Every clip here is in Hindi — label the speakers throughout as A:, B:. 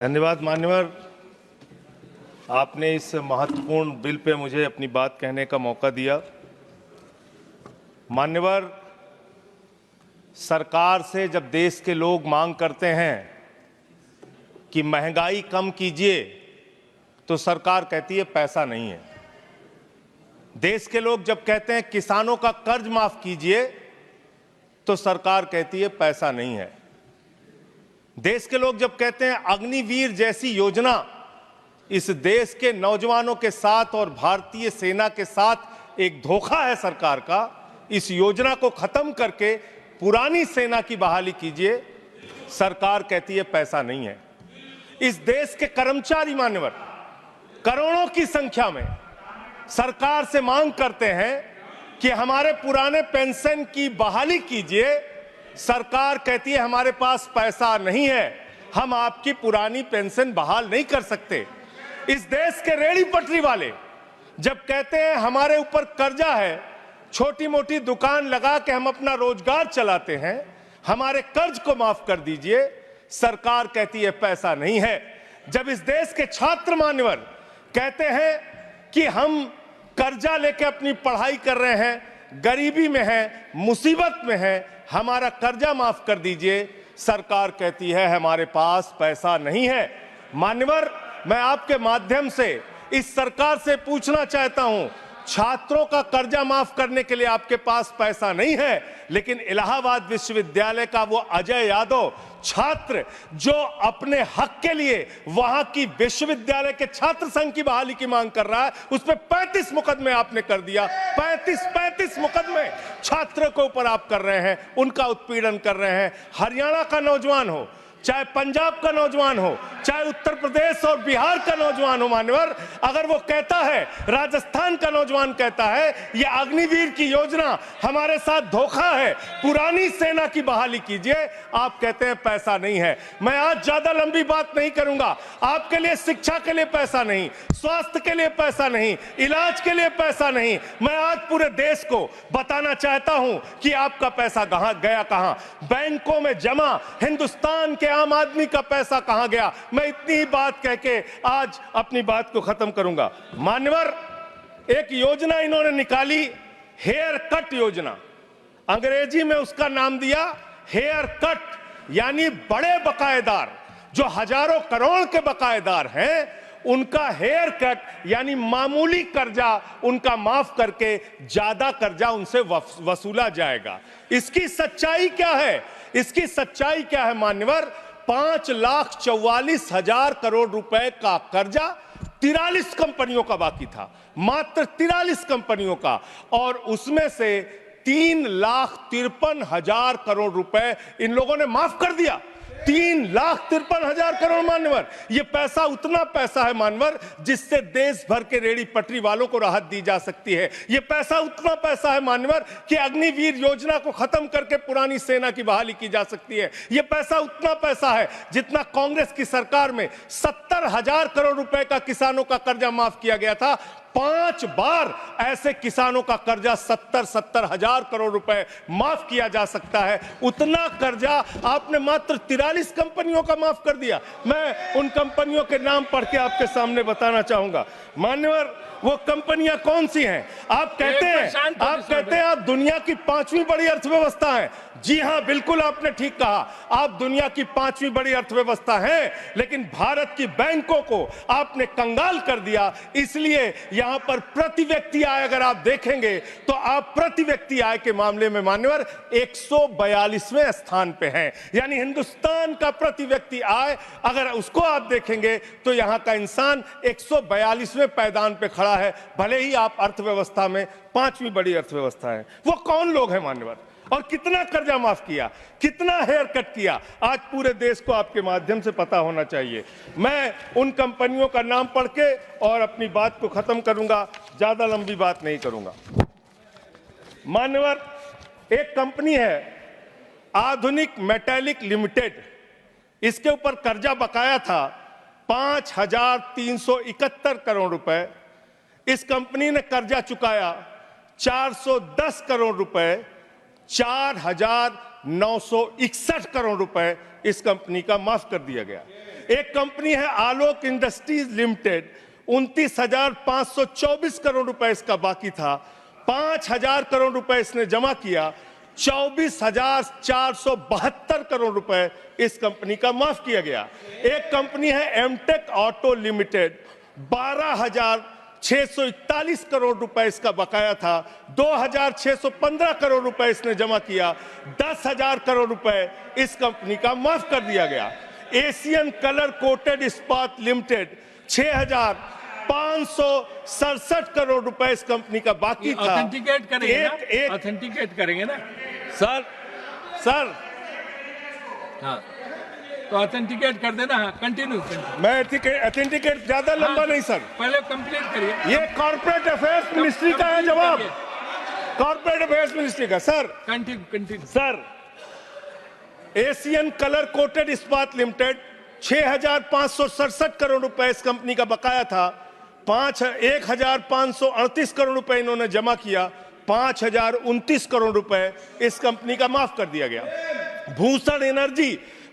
A: धन्यवाद मान्यवर, आपने इस महत्वपूर्ण बिल पे मुझे अपनी बात कहने का मौका दिया। मान्यवर, सरकार से जब देश के लोग मांग करते हैं कि महंगाई कम कीजिए, तो सरकार कहती है पैसा नहीं है। देश के लोग जब कहते हैं किसानों का कर्ज माफ कीजिए, तो सरकार कहती है पैसा नहीं है। देश के लोग जब कहते हैं अग्निवीर जैसी योजना इस देश के नौजवानों के साथ और भारतीय सेना के साथ एक धोखा है सरकार का, इस योजना को खत्म करके पुरानी सेना की बहाली कीजिए, सरकार कहती है पैसा नहीं है। इस देश के कर्मचारी मान्यवर करोड़ों की संख्या में सरकार से मांग करते हैं कि हमारे पुराने पेंशन की बहाली कीजिए, सरकार कहती है हमारे पास पैसा नहीं है, हम आपकी पुरानी पेंशन बहाल नहीं कर सकते। इस देश के रेहड़ी पटरी वाले जब कहते हैं हमारे ऊपर कर्जा है, छोटी मोटी दुकान लगा के हम अपना रोजगार चलाते हैं, हमारे कर्ज को माफ कर दीजिए, सरकार कहती है पैसा नहीं है। जब इस देश के छात्र मान्यवर कहते हैं कि हम कर्जा लेके अपनी पढ़ाई कर रहे हैं, गरीबी में हैं, मुसीबत में हैं, हमारा कर्जा माफ कर दीजिए, सरकार कहती है हमारे पास पैसा नहीं है। मान्यवर, मैं आपके माध्यम से इस सरकार से पूछना चाहता हूं, छात्रों का कर्जा माफ करने के लिए आपके पास पैसा नहीं है, लेकिन इलाहाबाद विश्वविद्यालय का वो अजय यादव छात्र जो अपने हक के लिए वहां की विश्वविद्यालय के छात्र संघ की बहाली की मांग कर रहा है, उस पर 35 मुकदमे आपने कर दिया। 35 मुकदमे छात्रों के ऊपर आप कर रहे हैं, उनका उत्पीड़न कर रहे हैं। हरियाणा का नौजवान हो, चाहे पंजाब का नौजवान हो, चाहे उत्तर प्रदेश और बिहार का नौजवान हो मान्यवर, अगर वो कहता है, राजस्थान का नौजवान कहता है ये अग्निवीर की योजना हमारे साथ धोखा है, पुरानी सेना की बहाली कीजिए, आप कहते हैं पैसा नहीं है। मैं आज ज्यादा लंबी बात नहीं करूंगा। आपके लिए शिक्षा के लिए पैसा नहीं, स्वास्थ्य के लिए पैसा नहीं, इलाज के लिए पैसा नहीं, मैं आज पूरे देश को बताना चाहता हूं कि आपका पैसा कहां गया, कहां बैंकों में जमा हिंदुस्तान के आम आदमी का पैसा कहां गया। मैं इतनी ही बात कह के आज अपनी बात को खत्म करूंगा। मान्यवर, एक योजना इन्होंने निकाली, हेयर कट योजना, अंग्रेजी में उसका नाम दिया हेयर कट, यानी बड़े बकायेदार जो हजारों करोड़ के बकायेदार हैं, उनका हेयर कट यानी मामूली कर्जा उनका माफ करके ज्यादा कर्जा उनसे वसूला जाएगा। इसकी सच्चाई क्या है? इसकी सच्चाई क्या है मान्यवर? 5,44,000 करोड़ रुपए का कर्जा 43 कंपनियों का बाकी था, मात्र 43 कंपनियों का, और उसमें से 3,53,000 करोड़ रुपए इन लोगों ने माफ कर दिया। 3,53,000 करोड़ मान्यवर, ये पैसा उतना पैसा है मान्यवर जिससे देश भर के रेहड़ी पटरी वालों को राहत दी जा सकती है। ये पैसा उतना पैसा है मान्यवर कि अग्निवीर योजना को खत्म करके पुरानी सेना की बहाली की जा सकती है। ये पैसा उतना पैसा है जितना कांग्रेस की सरकार में 70,000 करोड़ रुपए का किसानों का कर्जा माफ किया गया था। 5 बार ऐसे किसानों का कर्जा 70,000 करोड़ रुपए माफ किया जा सकता है। उतना कर्जा आपने मात्र 43 कंपनियों का माफ कर दिया। मैं उन कंपनियों के नाम पढ़ के आपके सामने बताना चाहूंगा। मान्यवर, वो कंपनियां कौन सी हैं? आप कहते हैं आप दुनिया की 5वीं बड़ी अर्थव्यवस्था है। जी हां, बिल्कुल आपने ठीक कहा, आप दुनिया की 5वीं बड़ी अर्थव्यवस्था हैं, लेकिन भारत की बैंकों को आपने कंगाल कर दिया। इसलिए यहां पर प्रति व्यक्ति आय अगर आप देखेंगे तो आप प्रति व्यक्ति आय के मामले में मान्यवर 142वें स्थान पे हैं। यानी हिंदुस्तान का प्रति व्यक्ति आय अगर उसको आप देखेंगे तो यहां का इंसान 142वें पायदान पे खड़ा है, भले ही आप अर्थव्यवस्था में 5वीं बड़ी अर्थव्यवस्था है। वो कौन लोग हैं मान्यवर, और कितना कर्जा माफ किया, कितना हेयर कट किया, आज पूरे देश को आपके माध्यम से पता होना चाहिए। मैं उन कंपनियों का नाम पढ़ के और अपनी बात को खत्म करूंगा, ज्यादा लंबी बात नहीं करूंगा। मान्यवर, एक कंपनी है आधुनिक मेटालिक लिमिटेड, इसके ऊपर कर्जा बकाया था 5,371 करोड़ रुपए। इस कंपनी ने कर्जा चुकाया 410 करोड़ रुपए, 4,961 करोड़ रुपए इस कंपनी का माफ कर दिया गया। एक कंपनी है आलोक इंडस्ट्रीज लिमिटेड, 29,524 करोड़ रुपए इसका बाकी था, 5,000 करोड़ रुपए इसने जमा किया, 24,472 करोड़ रुपए इस कंपनी का माफ किया गया। एक कंपनी है एमटेक ऑटो लिमिटेड, 12,641 करोड़ रुपए इसका बकाया था, 2,615 करोड़ रुपए इसने जमा किया, 10,000 करोड़ रुपए इस कंपनी का माफ कर दिया गया। एशियन कलर कोटेड इस्पात लिमिटेड, 6,567 करोड़ रुपए इस कंपनी का बाकी था।
B: ऑथेंटिकेट करेंगे ना? ऑथेंटिकेट करेंगे ना
A: सर?
B: हाँ, तो ऑथेंटिकेट कर देना। हाँ, कंटिन्यू।
A: मैं ऑथेंटिकेट ज्यादा लंबा नहीं सर,
B: पहले कंप्लीट करिए।
A: ये कॉर्पोरेट अफेयर्स मिनिस्ट्री का है जवाब, कॉर्पोरेट अफेयर्स मिनिस्ट्री का। Sir
B: continue.
A: Sir, Asian colour coated इस्पात लिमिटेड, 6,567 करोड़ रुपए इस कंपनी का बकाया था, 1,538 करोड़ रुपए इन्होंने जमा किया, 5,029 करोड़ रुपए इस कंपनी का माफ कर दिया गया।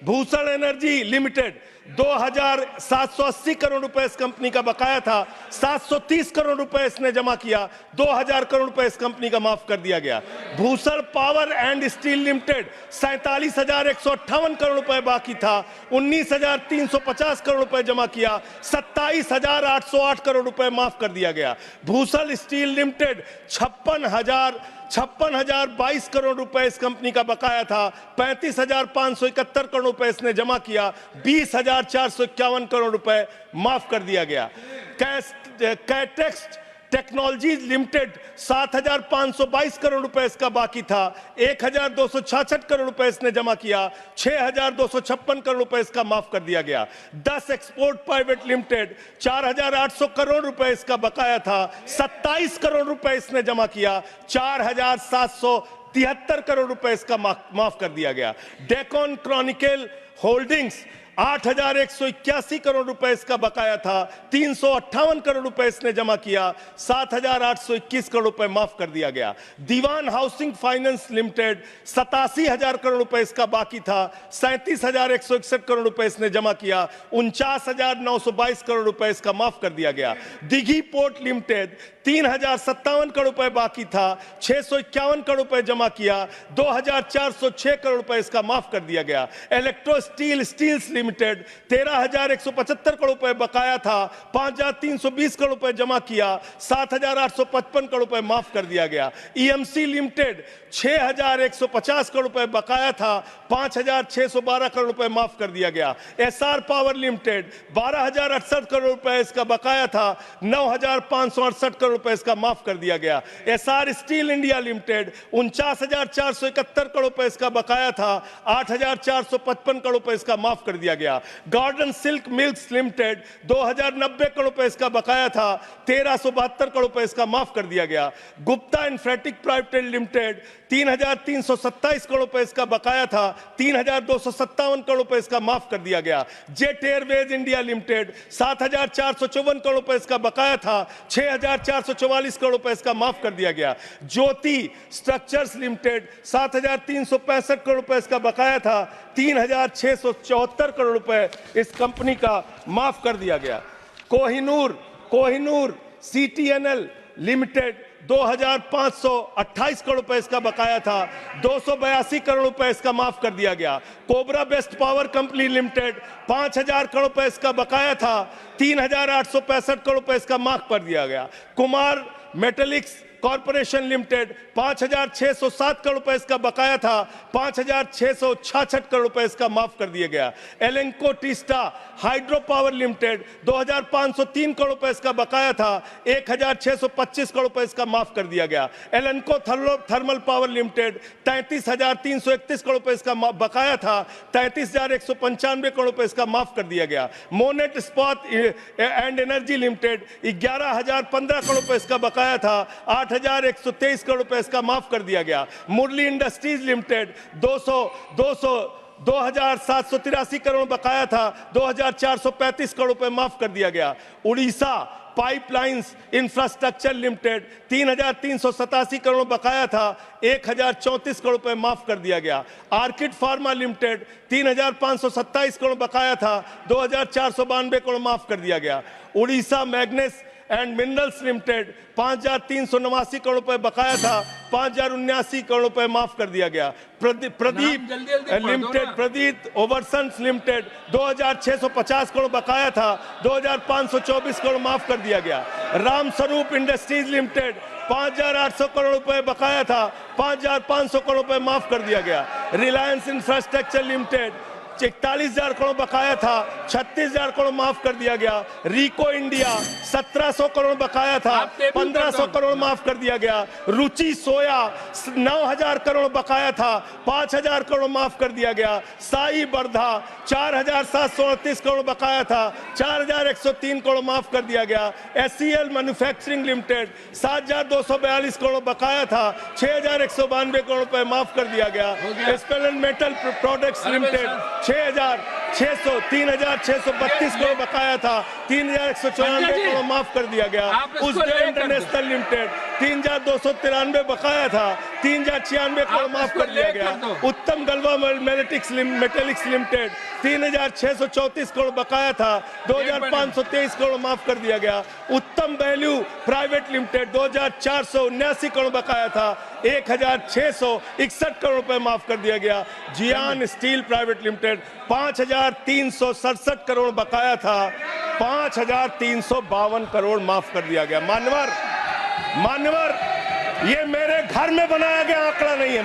A: भूषण एनर्जी लिमिटेड, 2,780 करोड़ रुपए इस कंपनी का बकाया था, 730 करोड़ रुपए इसने जमा किया, 2,000 करोड़ रुपए इस कंपनी का माफ कर दिया गया। Bhushan power and steel limited, 47,158 crore रुपए बाकी था, 19,350 करोड़ रुपए जमा किया, 27,808 करोड़ रुपए माफ कर दिया गया। भूषण स्टील लिमिटेड, 56,022 करोड़ रुपए इस कंपनी का बकाया था, 35,571 करोड़ रुपए इसने जमा किया, 20,451 करोड़ रुपए माफ कर दिया गया। कैटेक्स टेक्नोलॉजीज लिमिटेड, 7,522 करोड़ रुपए इसका बाकी था, 1,266 करोड़ रुपए इसने जमा किया, 6,256 करोड़ रुपए इसका माफ कर दिया गया। 10 एक्सपोर्ट प्राइवेट लिमिटेड, 4,800 करोड़ रुपए इसका बकाया था, 27 करोड़ रुपए इसने जमा किया, 4,773 करोड़ रुपए इसका माफ कर दिया गया। डेकॉन क्रॉनिकल होल्डिंग्स, 8,181 करोड़ रुपए इसका बकाया था, 358 करोड़ रुपए इसने जमा किया, 7,821 करोड़ रुपए माफ कर दिया गया। दीवान हाउसिंग फाइनेंस लिमिटेड, 87,000 करोड़ रुपए इसका बाकी था, 37,161 करोड़ रुपए इसने जमा किया, 49,922 करोड़ रुपए इसका माफ कर दिया गया। दिघी पोर्ट लिमिटेड, 3,057 करोड़ रुपए बाकी था, 651 करोड़ रुपए जमा किया, 2,406 करोड़ रुपए इसका माफ कर दिया गया। इलेक्ट्रो स्टील्स लिमिटेड, 13,175 करोड़ रुपए बकाया था, 5,320 करोड़ रुपए जमा किया, 7,855 करोड़ रुपए माफ कर दिया गया। ईएमसी लिमिटेड, 6,150 करोड़ रुपए बकाया था, 5,612 करोड़ रुपए माफ कर दिया गया। एसआर पावर लिमिटेड, 12,068 करोड़ रुपए इसका बकाया था, 9,568 करोड़ रुपए इसका माफ कर दिया गया। SR steel India limited, 49,471 crore रुपए इसका बकाया था, 8,455 करोड़ रुपए इसका माफ कर दिया गया। Garden silk milks limited, 2,090 crore रुपए इसका बकाया था, 1,372 करोड़ रुपए इसका माफ कर दिया गया। गुप्ता इंफ्रेटिक प्राइवेट लिमिटेड, 3,327 करोड़ रुपए इसका बकाया था, 3,257 करोड़ रुपए इसका माफ कर दिया गया। Jet Airways India limited, 7,454 crore रुपए इसका बकाया था, 6,444 करोड़ रुपए इसका माफ कर दिया गया। ज्योति स्ट्रक्चर्स लिमिटेड, 7,365 करोड़ रुपए इसका बकाया था, 3,674 करोड़ रुपए इस कंपनी का माफ कर दिया गया। कोहिनूर सीटीएनएल लिमिटेड, 2,528 करोड़ रुपए इसका बकाया था, 282 करोड़ रुपए इसका माफ कर दिया गया। Cobra best power company limited, 5,000 crore रुपए इसका बकाया था, 3,865 करोड़ रुपए इसका माफ कर दिया गया। Kumar metallics corporation limited, 5,607 crore रुपए इसका बकाया था, 5,666 करोड़ रुपए इसका माफ कर दिया गया। Lanco Teesta hydro power limited, 2,503 crore रुपए इसका बकाया था, 1,625 करोड़ रुपए इसका माफ कर दिया गया। एलेंको थर्मल पावर लिमिटेड, 33,331 करोड़ रुपए इसका बकाया था, 33,195 करोड़ रुपए इसका माफ कर दिया गया। मोनेट इस्पात एंड एनर्जी लिमिटेड, 11,015 करोड़ रुपए इसका बकाया था, 8,123 करोड़ रुपए इसका माफ कर दिया गया। मुरली इंडस्ट्रीज लिमिटेड, 200 2783 करोड़ बकाया था, 2435 करोड़ रुपए माफ कर दिया गया। Orissa pipelines infrastructure limited 3387 crore बकाया था, 1034 करोड़ रुपए माफ कर दिया गया। आर्किड फार्मा लिमिटेड 3527 करोड़ बकाया था, 2492 करोड़ माफ कर दिया गया। Orissa मैग्नेस and minerals limited 5389 crore रुपए बकाया था, 5079 करोड़ रुपए माफ कर दिया गया। प्रदीप लिमिटेड, प्रदीप ओवरसन्स लिमिटेड 2650 करोड़ बकाया था, 2524 करोड़ माफ कर दिया गया। रामस्वरूप इंडस्ट्रीज लिमिटेड 5800 करोड़ रुपए बकाया था, 5500 करोड़ रुपए माफ कर दिया गया। रिलायंस इंफ्रास्ट्रक्चर लिमिटेड 41,000 करोड़ बकाया था, 36,000 करोड़ माफ कर दिया गया। रिको इंडिया 1700 करोड़ बकाया था, 1500 करोड़ माफ कर दिया गया। रुचि सोया 9,000 करोड़ बकाया था, 5,000 करोड़ माफ कर दिया गया। साई बर्धा 4,738 करोड़ बकाया था, 4,103 करोड़ माफ कर दिया गया। SCL मैन्युफैक्चरिंग लिमिटेड 7,242 करोड़ बकाया था, 6,192 करोड़ रुपए माफ कर दिया गया। स्पेलन मेटल प्रोडक्ट्स लिमिटेड 3,632 करोड़ बकाया था, 3,194 करोड़ माफ कर दिया गया। उज्जैन इंटरनेशनल लिमिटेड 3,293 बकाया था, 3,096 करोड़ माफ कर दिया गया। उत्तम गलवा मेटेलिक्स लिमिटेड 3,634 करोड़ बकाया था, 2,523 करोड़ माफ कर दिया गया। उत्तम वैल्यू प्राइवेट लिमिटेड 2,479 करोड़ बकाया था, 1,661 करोड़ रुपए माफ कर दिया गया। जियान स्टील प्राइवेट लिमिटेड 5,367 करोड़ बकाया था, 5,352 करोड़ माफ कर दिया गया। मान्यवर, ये मेरे घर में बनाया गया आंकड़ा नहीं है।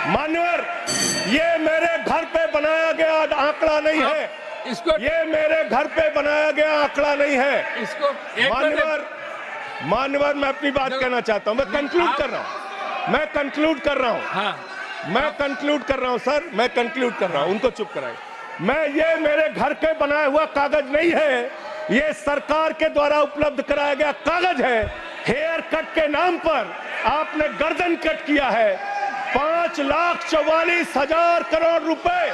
A: मान्यवर, ये मेरे घर पे बनाया गया आंकड़ा नहीं है। ये मेरे घर पे बनाया गया आंकड़ा नहीं है। मान्यवर, मैं अपनी बात कहना चाहता हूं। मैं कंक्लूड कर रहा हूं। मैं कंक्लूड कर रहा हूं सर, मैं कंक्लूड कर रहा हूं। उनको चुप कराए। ये मेरे घर के बनाया हुआ कागज नहीं है, ये सरकार के द्वारा उपलब्ध कराया गया कागज है। हेयर कट के नाम पर आपने गर्दन कट किया है। 5,44,000 करोड़ रुपए,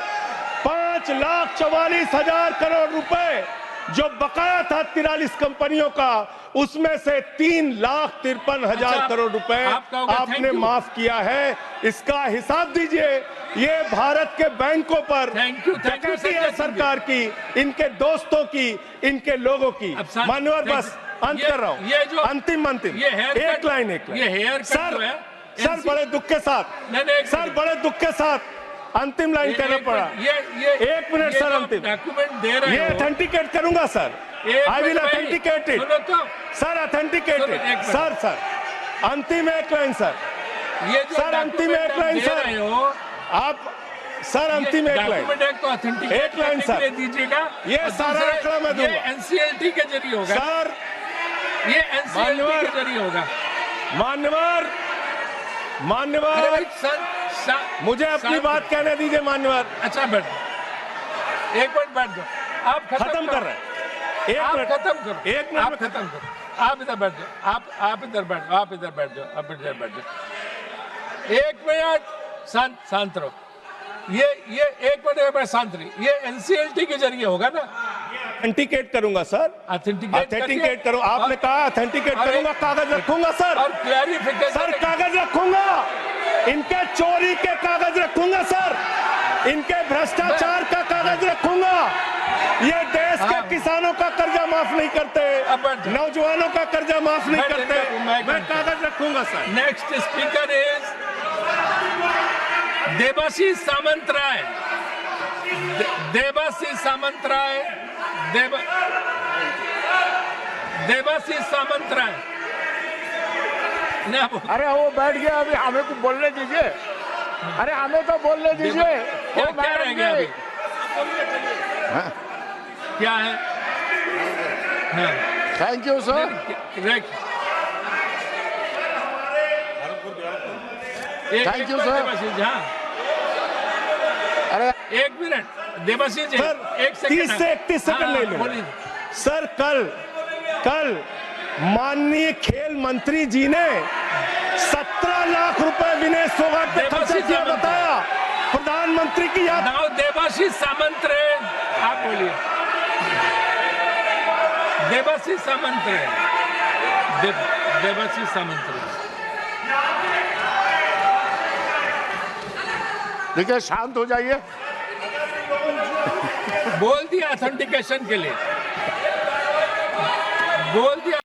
A: 5,44,000 करोड़ रुपए जो बकाया था 43 कंपनियों का, उसमें से 3,53,000 करोड़ रुपए आपने माफ किया है। इसका हिसाब दीजिए। ये भारत के बैंकों पर डकैती है सरकार की, इनके दोस्तों की, इनके लोगों की। मान्यवर, बस अंत कर रहा हूं। अंतिम एक लाइन सर, बड़े दुख के साथ अंतिम लाइन कहना पड़ा। 1 मिनट सर, अंतिम
B: डॉक्यूमेंट दे रहे हो।
A: ये ऑथेंटिकेट करूंगा sir. I will authenticate it sir, authenticate it sir. अंतिम एक लाइन सर,
B: ये जो
A: सर अंतिम एक लाइन सर, आप सर अंतिम एक लाइन सर
B: दीजिएगा।
A: ये सारा आंकड़ा मैं दूंगा।
B: NCLT के जरिए होगा
A: सर,
B: ये NCLT के जरिए होगा।
A: मान्यवर, मुझे अपनी बात कहने दीजिए। मान्यवर,
B: अच्छा बैठ, 1 मिनट बैठ जाओ। आप
A: खत्म कर रहे हैं। 1 मिनट
B: खत्म करो।
A: 1 मिनट
B: खत्म करो। आप इधर बैठ जाओ। आप इधर बैठ जाओ। आप इधर बैठ जाओ। 1 मिनट शांत रहो। ये 1 मिनट शांत रही। ये NCLT के जरिए होगा ना?
A: ऑथेंटिकेट करूंगा सर। ऑथेंटिकेट करो। आपने कहा ऑथेंटिकेट करूंगा, कागज रखूंगा सर।
B: और क्लैरिफिकेशन
A: सर, कागज रखूंगा। इनके चोरी के कागज रखूंगा सर, इनके भ्रष्टाचार का कागज रखूंगा। ये देश के किसानों का कर्जा माफ नहीं करते, नौजवानों का कर्जा माफ नहीं करते। मैं कागज रखूंगा sir.
B: Next speaker is Debashish Samantaray. Debashish Samantaray.
C: अरे वो बैठ गया, अभी हमें को बोलने दीजिए। अरे हमें तो बोलने दीजिए।
B: क्या रह गया अभी? क्या है?
C: Thank you sir. Thank you sir.
B: अरे 1 मिनट देबाशीष जी, 1 सेकंड,
A: 30 से 31 सेकंड ले लो सर। कल माननीय खेल मंत्री जी ने 17 लाख रुपए विनेश फोगाट पे खर्च किया बताया। प्रधानमंत्री की याद।
B: नाउ देवाशीष सामंत रहे, आप बोलिए। देवाशीष सामंत रहे, देवाशीष सामंत रहे।
C: देखिए, शांत हो जाइए।
B: बोल दिया ऑथेंटिकेशन के लिए, बोल दिया